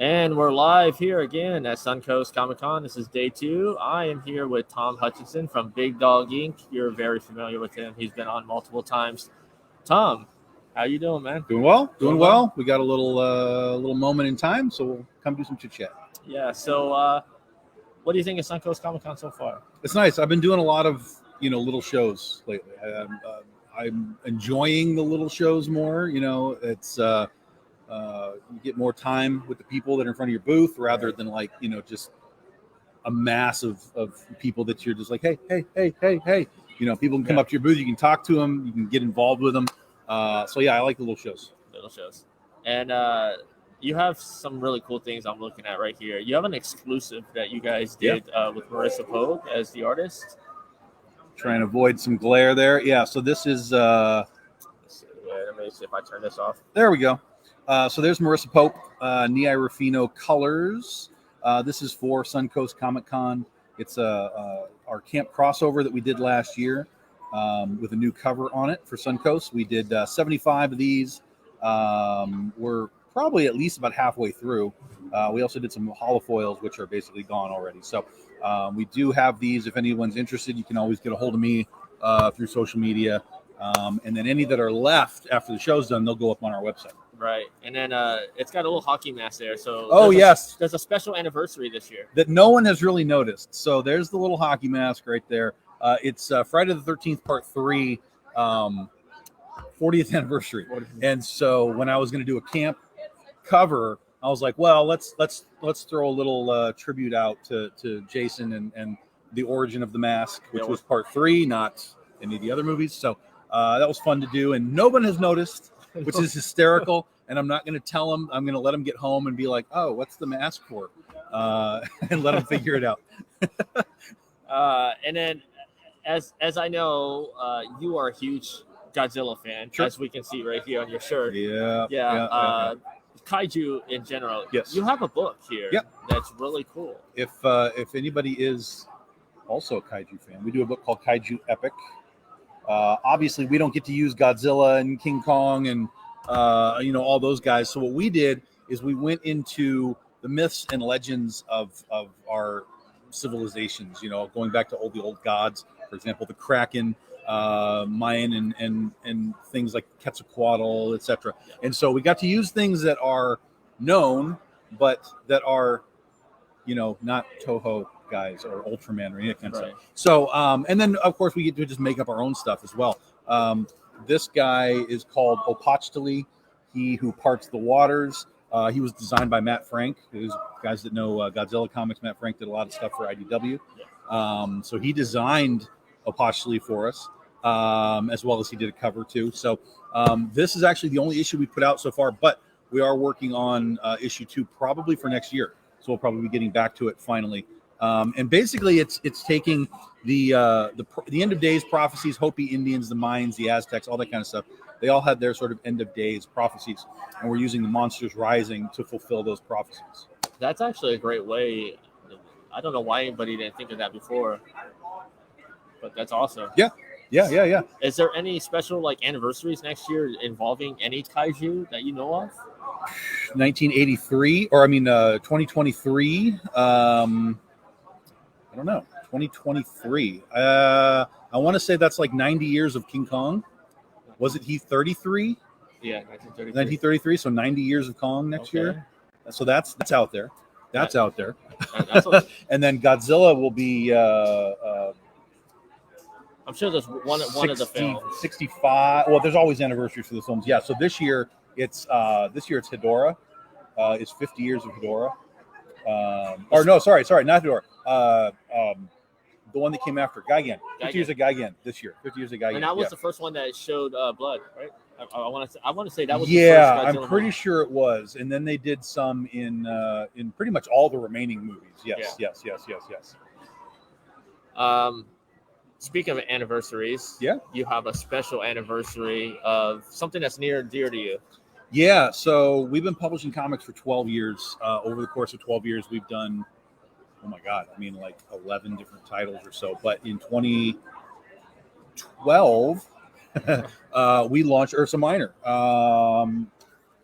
And we're live here again at Suncoast Comic Con. This is day 2. I am here with Tom Hutchison from Big Dog Inc. You're very familiar with him. He's been on multiple times. Tom, how you doing, man? Doing well. Doing well. We got a little moment in time, so we'll come do some chit chat. Yeah. So, what do you think of Suncoast Comic Con so far? It's nice. I've been doing a lot of little shows lately. I'm enjoying the little shows more. It's you get more time with the people that are in front of your booth rather than just a mass of people that you're just like, hey. People can come up to your booth, you can talk to them, you can get involved with them. So yeah, I like the little shows. And you have some really cool things I'm looking at right here. You have an exclusive that you guys did with Marissa Pogue as the artist. Trying to avoid some glare there. Yeah, so this is let me see if I turn this off. There we go. So there's Marissa Pope, Nia Rufino colors. This is for Suncoast Comic Con. It's our camp crossover that we did last year with a new cover on it for Suncoast. We did 75 of these. We're probably at least about halfway through. We also did some holofoils, which are basically gone already. So we do have these. If anyone's interested, you can always get a hold of me through social media. And then any that are left after the show's done, they'll go up on our website. Right. And then it's got a little hockey mask there. So there's a special anniversary this year that no one has really noticed. So there's the little hockey mask right there. It's Friday the 13th, part 3, 40th anniversary. And so when I was going to do a camp cover, I was like, well, let's throw a little tribute out to Jason and the origin of the mask, which was part 3, not any of the other movies. So that was fun to do, and no one has noticed, which is hysterical. And I'm not going to tell them. I'm going to let them get home and be like, oh, what's the mask for? And let them figure it out. And then as I know, you are a huge Godzilla fan, as we can see right here on your shirt. Yeah. Kaiju in general. Yes. You have a book here that's really cool. If anybody is also a Kaiju fan, we do a book called Kaiju Epic. Obviously, we don't get to use Godzilla and King Kong and all those guys. So what we did is we went into the myths and legends of our civilizations. Going back to the old gods, for example, the Kraken, Mayan, and things like Quetzalcoatl, etc. And so we got to use things that are known, but that are, not Toho guys or Ultraman or any kind of stuff. So, and then of course we get to just make up our own stuff as well. This guy is called Opactali, he who parts the waters. He was designed by Matt Frank. Who's guys that know Godzilla comics. Matt Frank did a lot of stuff for IDW. So he designed Opactali for us, as well as he did a cover too. So this is actually the only issue we put out so far, but we are working on issue 2 probably for next year. So we'll probably be getting back to it finally. And basically, it's taking the end of days prophecies, Hopi Indians, the Mayans, the Aztecs, all that kind of stuff. They all had their sort of end of days prophecies, and we're using the monsters rising to fulfill those prophecies. That's actually a great way. I don't know why anybody didn't think of that before, but that's awesome. Yeah. Is there any special anniversaries next year involving any kaiju that you know of? 1983, or 2023. I don't know. 2023. I want to say that's 90 years of King Kong. Wasn't he 33? Yeah, 1933. 1933. So 90 years of Kong next year. So that's out there. That's out there. And then Godzilla will be. I'm sure there's one of the films. 65. Well, there's always anniversaries for the films. Yeah. So this year it's Hedorah. It's 50 years of Hedorah. Or no, sorry, not Hedorah. The one that came after Gigan. 50 years of Gigan this year. 50 years of Gigan. And that was the first one that showed blood, right? I want to say that was. Yeah, the first Godzilla I'm pretty movie. sure it was. And then they did some in pretty much all the remaining movies. Yes. Speaking of anniversaries, you have a special anniversary of something that's near and dear to you. Yeah, so we've been publishing comics for 12 years. Over the course of 12 years, we've done, 11 different titles or so. But in 2012, we launched Ursa Minor.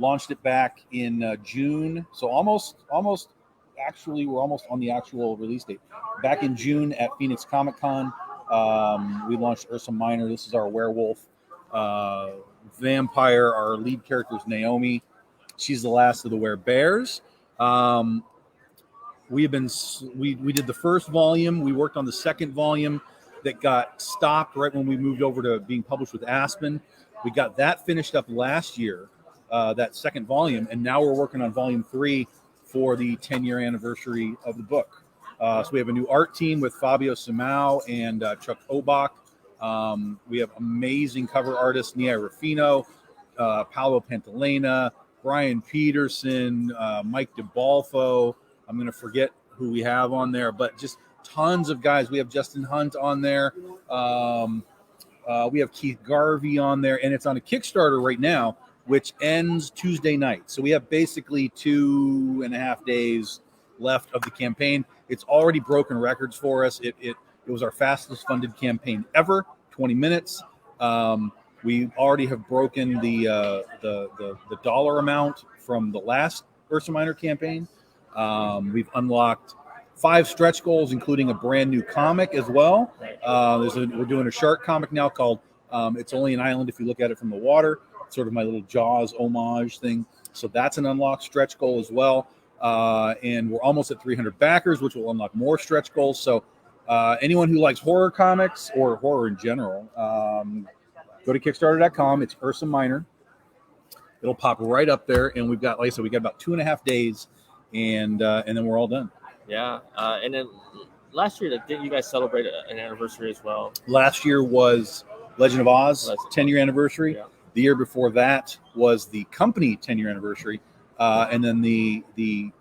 Launched it back in June, so actually we're almost on the actual release date. Back in June at Phoenix Comic Con, we launched Ursa Minor. This is our werewolf vampire. Our lead character is Naomi. She's the last of the werebears. We did the first volume. We worked on the second volume that got stopped right when we moved over to being published with Aspen. We got that finished up last year, that second volume, and now we're working on volume 3 for the 10-year anniversary of the book. So we have a new art team with Fabio Simao and Chuck Obach. We have amazing cover artists, Nia Ruffino, Paolo Pantalena, Brian Peterson, Mike DeBalfo. I'm going to forget who we have on there, but just tons of guys. We have Justin Hunt on there. We have Keith Garvey on there, and it's on a Kickstarter right now, which ends Tuesday night. So we have basically 2.5 days left of the campaign. It's already broken records for us. It was our fastest funded campaign ever, 20 minutes. We already have broken the dollar amount from the last Ursa Minor campaign. We've unlocked 5 stretch goals, including a brand new comic as well. We're doing a shark comic now called It's Only an Island If You Look at It from the Water. It's sort of my little Jaws homage thing. So that's an unlocked stretch goal as well. And we're almost at 300 backers, which will unlock more stretch goals. So anyone who likes horror comics or horror in general, go to Kickstarter.com. It's Ursa Minor. It'll pop right up there. And we've got, like I said, we got about 2.5 days, and then we're all done. Yeah. And then last year, didn't you guys celebrate an anniversary as well? Last year was Legend of Oz, 10-year anniversary. Yeah. The year before that was the company 10-year anniversary. And then the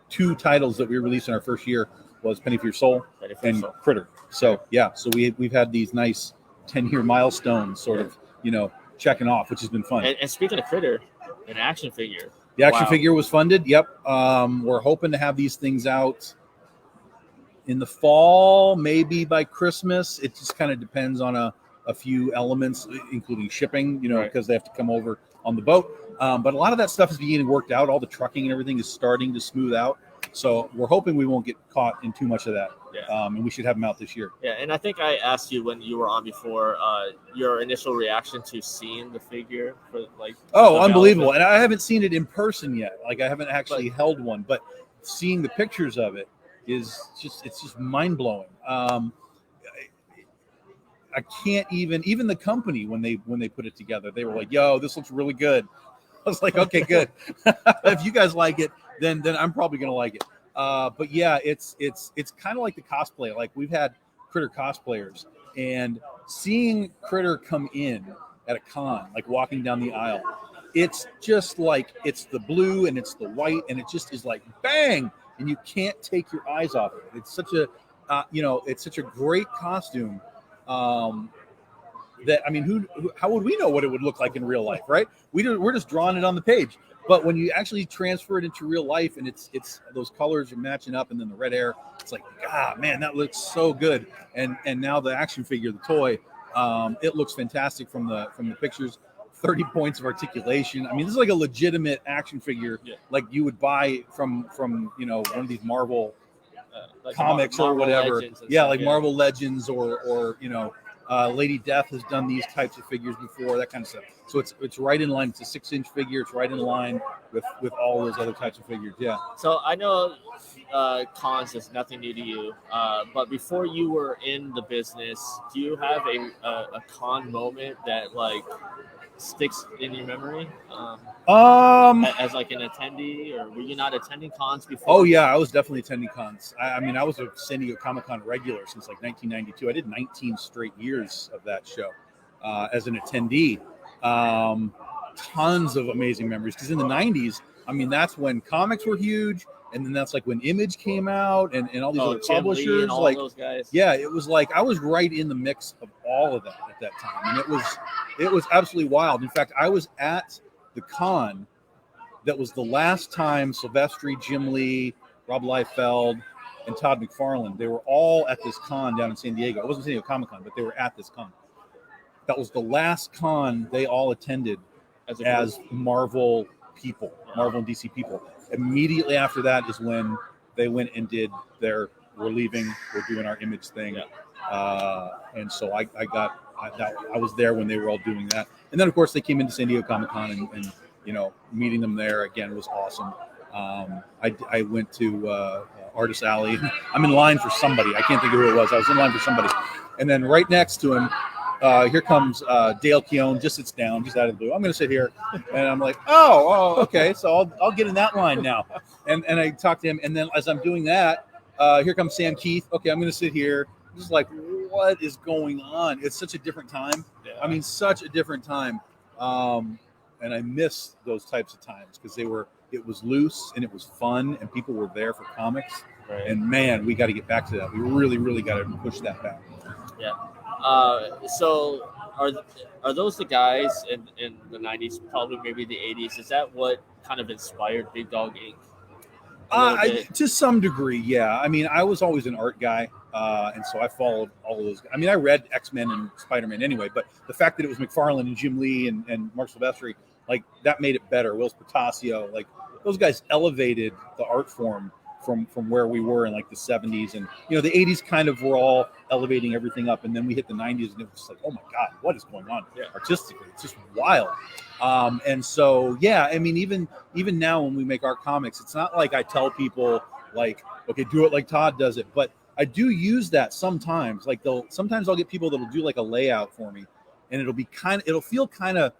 2 titles that we released in our first year was Penny for Your Soul and Critter. So, yeah, so we've had these nice 10-year milestones sort of, checking off, which has been fun. And speaking of Critter, an action figure. The action figure was funded. Yep. We're hoping to have these things out in the fall, maybe by Christmas. It just kind of depends on a few elements, including shipping, because they have to come over on the boat. But a lot of that stuff is beginning worked out. All the trucking and everything is starting to smooth out. So we're hoping we won't get caught in too much of that. Yeah. And we should have them out this year. Yeah, and I think I asked you when you were on before, your initial reaction to seeing the figure. Unbelievable. And I haven't seen it in person yet. Like, I haven't actually held one. But seeing the pictures of it is just mind-blowing. I can't even the company, when they put it together, they were like, yo, this looks really good. I was like, okay, good. If you guys like it, then I'm probably going to like it. But yeah, it's kind of like the cosplay. Like, we've had Critter cosplayers, and seeing Critter come in at a con, like walking down the aisle, it's just like, it's the blue and it's the white, and it just is like bang, and you can't take your eyes off it. It's such a, it's such a great costume. That, I mean, how would we know what it would look like in real life, right? We're just drawing it on the page. But when you actually transfer it into real life, and it's those colors are matching up, and then the red hair, it's like, man, that looks so good. And now the action figure, the toy, it looks fantastic from the pictures. 30 points of articulation. I mean, this is like a legitimate action figure, like you would buy from one of these Marvel like comics or whatever. Yeah, like Marvel Legends or Lady Death has done these types of figures before, that kind of stuff. So it's right in line. It's a 6-inch figure. It's right in line with all those other types of figures. Yeah. So I know cons is nothing new to you, but before you were in the business, do you have a con moment that like sticks in your memory? As like an attendee, or were you not attending cons before? Oh yeah, I was definitely attending cons. I mean, I was a San Diego Comic-Con regular since like 1992. I did 19 straight years of that show as an attendee. Tons of amazing memories, because in the 90s, I mean, that's when comics were huge, and then that's like when Image came out and all these other publishers, and all like those guys. Yeah, it was like I was right in the mix of all of that at that time, and it was absolutely wild. In fact, I was at the con that was the last time Silvestri, Jim Lee, Rob Liefeld, and Todd McFarlane, they were all at this con down in San Diego. It wasn't San Diego Comic-Con, but they were at this con. That was the last con they all attended as Marvel people, Marvel and DC people. Immediately after that is when they went and did their we're leaving, we're doing our Image thing. And so I was there when they were all doing that. And then, of course, they came into San Diego Comic-Con and meeting them there again was awesome. I went to Artist Alley. I'm in line for somebody. I can't think of who it was. I was in line for somebody. And then right next to him, here comes Dale Keown, just sits down, just out of the blue. I'm going to sit here. And I'm like, oh, okay. So I'll get in that line now. And I talked to him. And then as I'm doing that, here comes Sam Keith. Okay, I'm going to sit here. Just like, what is going on? It's such a different time. Yeah. I mean, such a different time. And I miss those types of times because it was loose and it was fun and people were there for comics. Right. And man, we got to get back to that. We really, really got to push that back. Yeah. So are those the guys in the 90s, probably maybe the 80s? Is that what kind of inspired Big Dog Inc.? To some degree, yeah. I mean, I was always an art guy, and so I followed all of those. I mean, I read X-Men and Spider-Man anyway, but the fact that it was McFarlane and Jim Lee and Mark Silvestri, like, that made it better. Will Portacio, like, those guys elevated the art form from where we were in, like, the 70s. And, the 80s kind of were all elevating everything up, and then we hit the 90s, and it was just like, oh, my God, what is going on artistically? It's just wild. And so, yeah, I mean, even now when we make our comics, it's not like I tell people, like, okay, do it like Todd does it. But I do use that sometimes. Like, sometimes I'll get people that'll do, like, a layout for me, and it'll feel kind of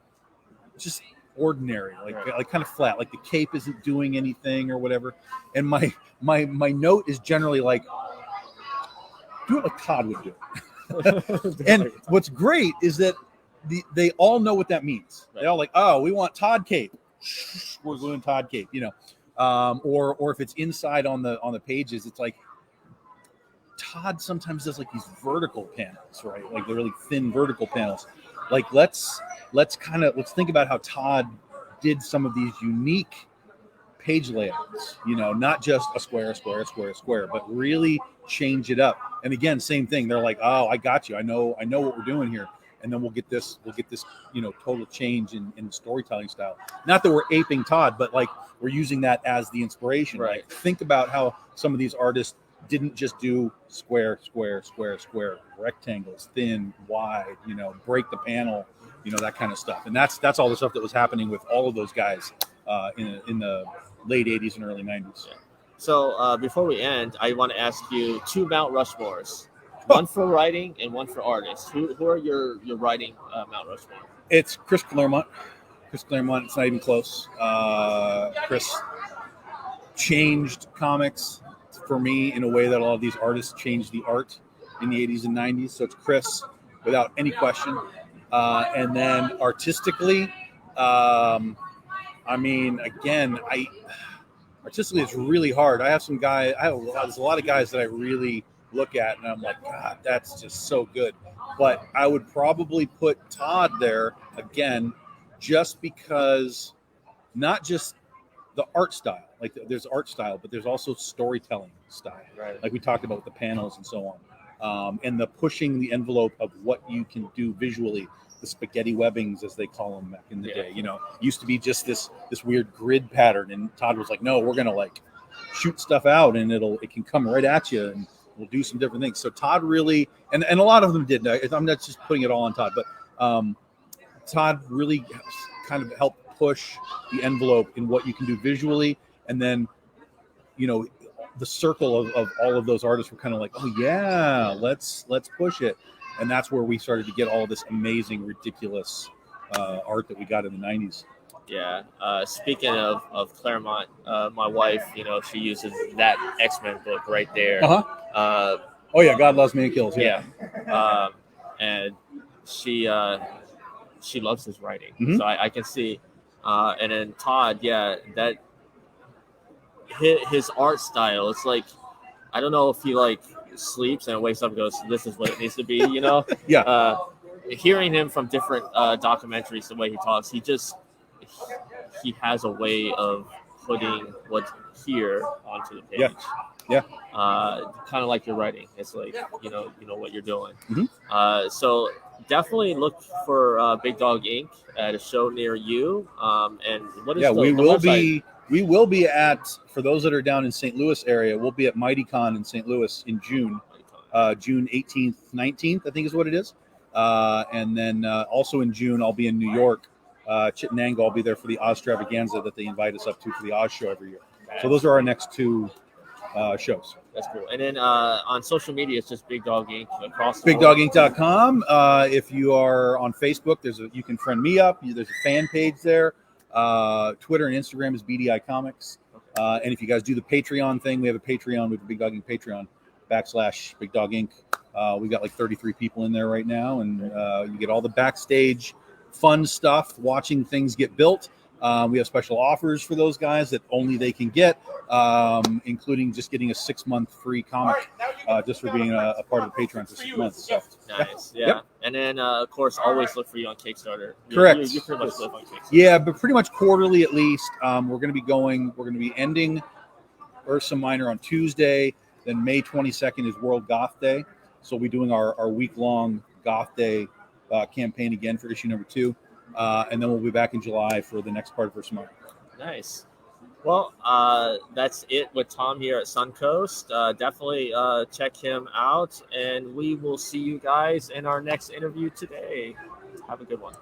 just ordinary, like kind of flat, like the cape isn't doing anything or whatever. And my note is generally like, do it like Todd would do it. And what's great is that they all know what that means. Right. They're all like, oh, we want Todd cape. We're doing Todd cape, or if it's inside on the pages, it's like Todd sometimes does like these vertical panels, right? Like the really thin vertical panels. Like let's think about how Todd did some of these unique page layouts, not just a square, but really change it up. And again, same thing. They're like, oh, I got you. I know what we're doing here. And then we'll get this, total change in storytelling style. Not that we're aping Todd, but like we're using that as the inspiration. Right. Like, think about how some of these artists didn't just do square, rectangles, thin, wide, break the panel, that kind of stuff. And that's all the stuff that was happening with all of those guys in the late 80s and early 90s. Yeah. So before we end, I want to ask you 2 Mount Rushmores. One for writing and one for artists. Who are your writing Mount Rushmore? It's Chris Claremont. It's not even close. Chris changed comics for me in a way that a lot of these artists changed the art in the 80s and 90s. So it's Chris without any question. And then artistically, artistically it's really hard. There's a lot of guys that I really look at and I'm like, God, that's just so good. But I would probably put Todd there again, just because not just the art style, like there's art style, but there's also storytelling style, right? Like we talked about with the panels and so on, and the pushing the envelope of what you can do visually, the spaghetti webbings as they call them back in the day, used to be just this weird grid pattern, and Todd was like, no, we're gonna like shoot stuff out and it can come right at you and we'll do some different things. So Todd really, and a lot of them did. I'm not just putting it all on Todd, but Todd really kind of helped push the envelope in what you can do visually. And then, the circle of all of those artists were kind of like, oh yeah, let's push it. And that's where we started to get all this amazing, ridiculous art that we got in the 90s. Yeah. Speaking of Claremont, my wife, she uses that X-Men book right there. Uh-huh. Oh yeah, God Loves Man Kills. Yeah. And she loves his writing, so I can see. And then Todd, that his art style. It's like, I don't know if he like sleeps and wakes up and goes, "This is what it needs to be," Yeah. Hearing him from different documentaries, the way he talks, he has a way of putting what's here onto the page. Yeah. Kind of like your writing. It's like, you know what you're doing. Mm-hmm. So definitely look for Big Dog Inc. at a show near you. And what is we the will website? be at, for those that are down in St. Louis area, we'll be at MightyCon in St. Louis in June. June 18th, 19th, I think is what it is. And then also in June, I'll be in New York. Chittenango, I'll be there for the Ozstravaganza that they invite us up to for the Oz show every year. So those are our next two shows. That's cool. And then on social media, it's just Big Dog Inc. across the board. BigDogInc.com. If you are on Facebook, you can friend me up. There's a fan page there. Twitter and Instagram is BDI Comics. And if you guys do the Patreon thing, we have a Patreon with the Big Dog Inc. Patreon / Big Dog Inc. We got like 33 people in there right now, and you get all the backstage fun stuff, watching things get built. We have special offers for those guys that only they can get, including just getting a 6-month free comic just for being a part of the Patreon for 6 months. So, Nice, yeah. Yep. And then, of course, always look for you on Kickstarter. Correct. You pretty much live on Kickstarter. Yeah, but pretty much quarterly at least. We're going to be ending Ursa Minor on Tuesday. Then May 22nd is World Goth Day. So we'll be doing our week-long Goth Day campaign again for issue number 2. And then we'll be back in July for the next part of Ursa Minor. Nice. Well, that's it with Tom here at Suncoast. Definitely check him out, and we will see you guys in our next interview today. Have a good one.